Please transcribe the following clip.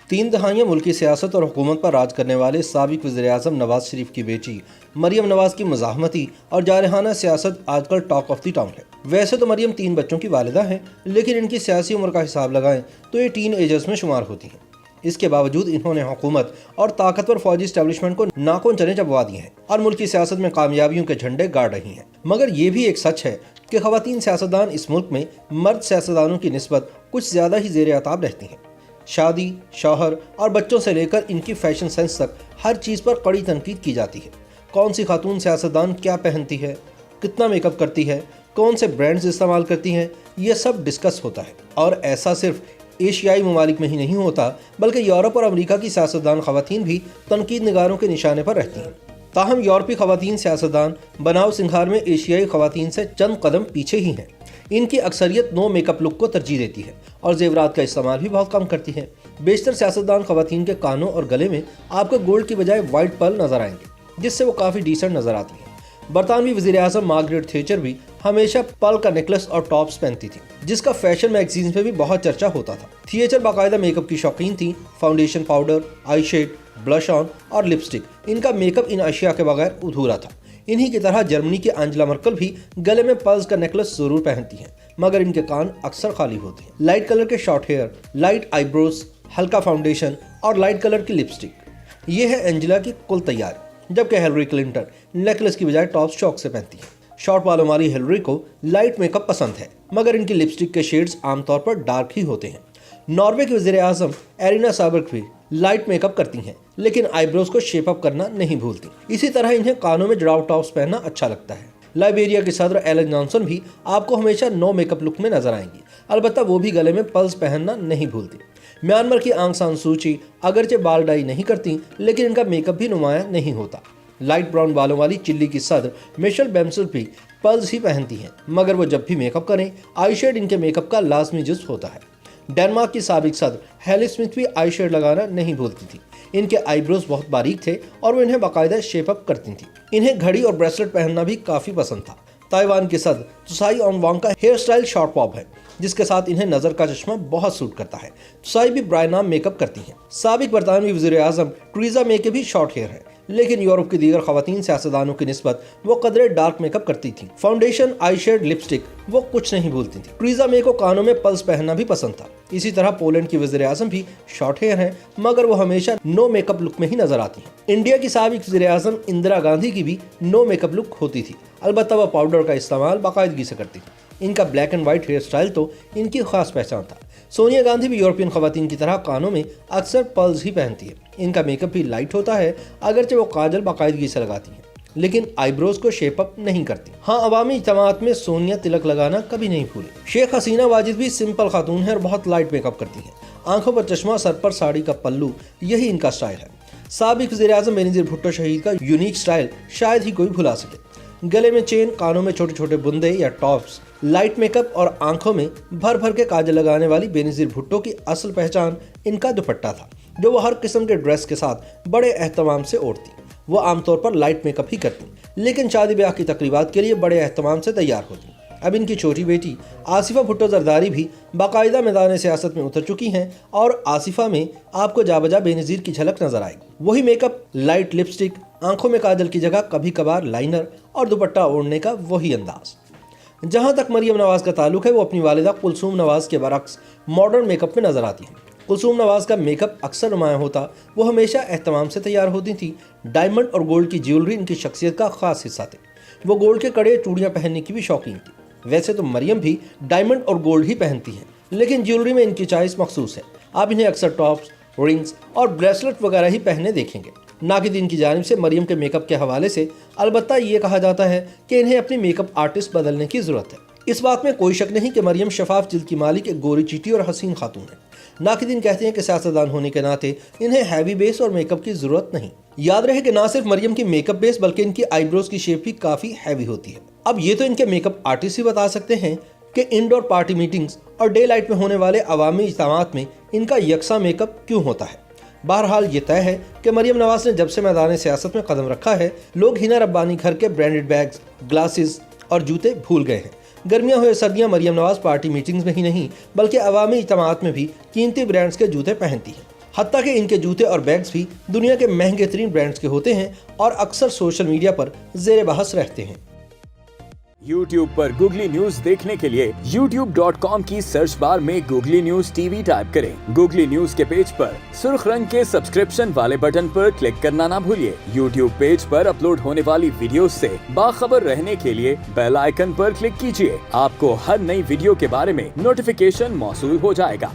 3 दहाइयाँ मुल्की सियासत और हुकूमत पर राज करने वाले साबिक वज़ीर-ए-आज़म नवाज शरीफ की बेटी मरियम नवाज की मज़ाहमती और जारहाना सियासत आजकल टॉक ऑफ द टाउन है। वैसे तो मरियम 3 बच्चों की वालिदा हैं, लेकिन इनकी सियासी उम्र का हिसाब लगाएं तो ये टीन एजर्स में शुमार होती हैं। इसके बावजूद इन्होंने हुकूमत और ताकतवर फौजी एस्टेब्लिशमेंट को नाखून चने चबवा दिए हैं और मुल्की सियासत में कामयाबियों के झंडे गाड़ रही हैं। मगर ये भी एक सच है कि ख़वातीन सियासतदान इस मुल्क में मर्द सियासतदानों की निस्बत कुछ ज़्यादा ही ज़ेर अताब रहती हैं। शादी, शौहर और बच्चों से लेकर इनकी फैशन सेंस तक हर चीज़ पर कड़ी तनकीद की जाती है। कौन सी खातून सियासतदान क्या पहनती है, कितना मेकअप करती है, कौन से ब्रांड्स इस्तेमाल करती हैं, ये सब डिस्कस होता है। और ऐसा सिर्फ एशियाई ममालिक में ही नहीं होता, बल्कि यूरोप और अमेरिका की सियासतदान ख़वातीन भी तनकीद निगारों के निशाने पर रहती हैं। ताहम यूरोपीय ख़वातीन सियासतदान बनाव सिंगार में एशियाई ख़वातीन से चंद कदम पीछे ही हैं। इनकी अक्सरियत नो मेकअप लुक को तरजीह देती है और जेवरात का इस्तेमाल भी बहुत कम करती है। बेशतर सियासतदान ख़वातीन के कानों और गले में आपको गोल्ड की बजाय वाइट पर्ल नजर आएंगे, जिससे वो काफ़ी डिसेंट नजर आती है। बरतानवी वज़ीर-ए-आज़म मार्गरेट थैचर भी हमेशा पर्ल का नेकलेस और टॉप्स पहनती थी, जिसका फैशन मैगजीन्स में भी बहुत चर्चा होता था। थैचर बाकायदा मेकअप की शौकीन थी। Foundation, powder, eye shade, blush on और लिपस्टिक, इनका मेकअप इन अशिया के बगैर अधूरा था। इन्हीं की तरह जर्मनी की एंजेला मर्कल भी गले में पर्ल्स का नेकलेस जरूर पहनती हैं, मगर इनके कान अक्सर खाली होते हैं। लाइट कलर के शॉर्ट हेयर, लाइट आईब्रोज, हल्का फाउंडेशन और लाइट कलर की लिपस्टिक, ये है एंजेला की कुल तैयारी। जबकि हिलरी क्लिंटन नेकलेस की बजाय टॉप्स शौक से पहनती है। शॉर्ट बालों वाली हिलरी को लाइट मेकअप पसंद है, मगर इनकी लिपस्टिक के शेड्स आमतौर पर डार्क ही होते हैं। नॉर्वे के वज़ीर-ए-आज़म एरिना साबर्क भी लाइट मेकअप करती हैं, लेकिन आईब्रोज को शेप अप करना नहीं भूलती। इसी तरह इन्हें कानों में जड़ाव टॉप्स पहनना अच्छा लगता है। लाइबेरिया के सदर एलन जॉनसन भी आपको हमेशा नो मेकअप लुक में नजर आएंगी, अलबत्ता वो भी गले में पर्ल्स पहनना नहीं भूलती। म्यांमार की आंग सान सू ची अगरचे बाल डाई नहीं करती, लेकिन इनका मेकअप भी नुमाया नहीं होता। लाइट ब्राउन बालों वाली चिल्ली की सदर मिशेल बेम्सल भी पर्ल्स ही पहनती हैं, मगर वो जब भी मेकअप करें आई शेड इनके मेकअप का लाजमी जुज़ होता है। डेनमार्क की साबिक सदर हेली स्मिथ भी आई शेड लगाना नहीं भूलती थी। इनके आईब्रोज बहुत बारीक थे और वो इन्हें बाकायदा शेप अप करती थी। इन्हें घड़ी और ब्रेसलेट पहनना भी काफ़ी पसंद था। ताइवान की सदर त्साई ओंग का हेयर स्टाइल शॉर्ट पॉप है, जिसके साथ इन्हें नज़र का चश्मा बहुत सूट करता है। त्साई भी ब्रायनाम मेकअप करती हैं। साबिक बरतानवी वज़ीर-ए-आज़म टेरेसा मे के भी शॉर्ट हेयर है, लेकिन यूरोप की दीगर ख़वातीन सियासतदानों की निस्बत वो कदरे डार्क मेकअप करती थी। फाउंडेशन, आई शेड, लिपस्टिक वो कुछ नहीं भूलती थी। टेरेसा मे को कानों में पर्ल्स पहनना भी पसंद था। इसी तरह पोलैंड की वज़ीर-ए-आज़म भी शॉर्ट हेयर है, मगर वो हमेशा नो मेकअप लुक में ही नजर आती हैं। इंडिया की साबिक वज़ीर-ए-आज़म इंदिरा गांधी की भी नो मेकअप लुक होती थी, अलबत्ता वह पाउडर का इस्तेमाल बाकायदगी से करती थी। इनका black and white hair style तो इनकी खास पहचान था। सोनिया गांधी भी यूरोपियन ख़वातीन की तरह कानों में अक्सर पर्ल्स ही पहनती है। इनका मेकअप भी लाइट होता है, अगरचे वो काजल बाकायदगी से लगाती हैं, लेकिन आईब्रोज को शेप अप नहीं करती। हाँ, अवामी इज्तिमाअत में सोनिया तिलक लगाना कभी नहीं भूली। शेख हसीना वाजिद भी सिंपल खातून है और बहुत लाइट मेकअप करती हैं। आंखों पर चश्मा, सर पर साड़ी का पल्लू, यही इनका स्टाइल है। साबिक वज़ीर-ए-आज़म बेनज़ीर भुट्टो शहीद का यूनिक स्टाइल शायद ही कोई भुला सके। गले में चेन, कानों में छोटे छोटे बुंदे या टॉप्स, लाइट मेकअप और आंखों में भर भर के काजल लगाने वाली बेनज़ीर भुट्टो की असल पहचान इनका दुपट्टा था, जो वो हर किस्म के ड्रेस के साथ बड़े एहतमाम से ओढ़ती। वो आमतौर पर लाइट मेकअप ही करती, लेकिन शादी ब्याह की तकरीबात के लिए बड़े एहतमाम से तैयार होती। अब इनकी छोटी बेटी आसिफा भुट्टो जरदारी भी बाकायदा मैदान सियासत में उतर चुकी हैं और आसिफा में आपको जाबजा बेनज़ीर की झलक नजर आएगी। वही मेकअप, लाइट लिपस्टिक, आंखों में काजल की जगह कभी कभार लाइनर और दुपट्टा ओढ़ने का वही अंदाज। जहां तक मरियम नवाज का ताल्लुक है, वो अपनी वालिदा कुलसूम नवाज के बरक्स मॉडर्न मेकअप में नजर आती हैं। कुलसूम नवाज का मेकअप अक्सर नुमाया होता, वो हमेशा एहतमाम से तैयार होती थी। डायमंड और गोल्ड की ज्वेलरी इनकी शख्सियत का खास हिस्सा थे। वो गोल्ड के कड़े, चूड़ियाँ पहनने की भी शौकीन थी। वैसे तो मरियम भी डायमंड और गोल्ड ही पहनती हैं, लेकिन ज्वेलरी में इनकी चॉइस मखसूस है। आप इन्हें अक्सर टॉप्स, रिंग्स और ब्रेसलेट वगैरह ही पहने देखेंगे। नाकिदीन की जानिब से मरियम के मेकअप के हवाले से अलबत्ता ये कहा जाता है कि इन्हें अपनी मेकअप आर्टिस्ट बदलने की ज़रूरत है। इस बात में कोई शक नहीं कि मरियम शफाफ जिल्द की मालिक एक गोरी चीटी और हसीन खातून है। नाकिदीन कहते हैं कि सियासतदान होने के नाते इन्हें हैवी बेस और मेकअप की ज़रूरत नहीं। याद रहे कि ना सिर्फ मरियम की मेकअप बेस बल्कि इनकी आईब्रोज की शेप भी काफ़ी हैवी होती है। अब ये तो इनके मेकअप आर्टिस्ट ही बता सकते हैं कि इंडोर पार्टी मीटिंग्स और डे लाइट में होने वाले अवामी इज्तिमाअत में इनका यकसा मेकअप क्यों होता है। बहरहाल ये तय है कि मरियम नवाज ने जब से मैदान सियासत में कदम रखा है, लोग हिना रब्बानी घर के ब्रांडेड बैग्स, ग्लासेस और जूते भूल गए हैं। गर्मियां हुए सर्दियां मरियम नवाज पार्टी मीटिंग्स में ही नहीं बल्कि अवामी इज्तिमाअत में भी कीमती ब्रांड्स के जूते पहनती हैं। حتیٰ کہ ان کے جوتے اور بیگز بھی دنیا کے مہنگے ترین برانڈز کے ہوتے ہیں اور اکثر سوشل میڈیا پر زیر بحث رہتے ہیں۔ YouTube پر گوگلی نیوز دیکھنے کے لیے youtube.com کی سرچ بار میں googly news T V type کریں۔ گوگلی نیوز کے پیج پر سرخ رنگ کے سبسکرپشن والے بٹن پر کلک کرنا نہ بھولیے۔ YouTube پیج پر اپلوڈ ہونے والی ویڈیوز سے باخبر رہنے کے لیے بیل آئیکن پر کلک کیجیے۔ آپ کو ہر نئی ویڈیو کے بارے میں نوٹیفیکیشن موصول ہو جائے گا۔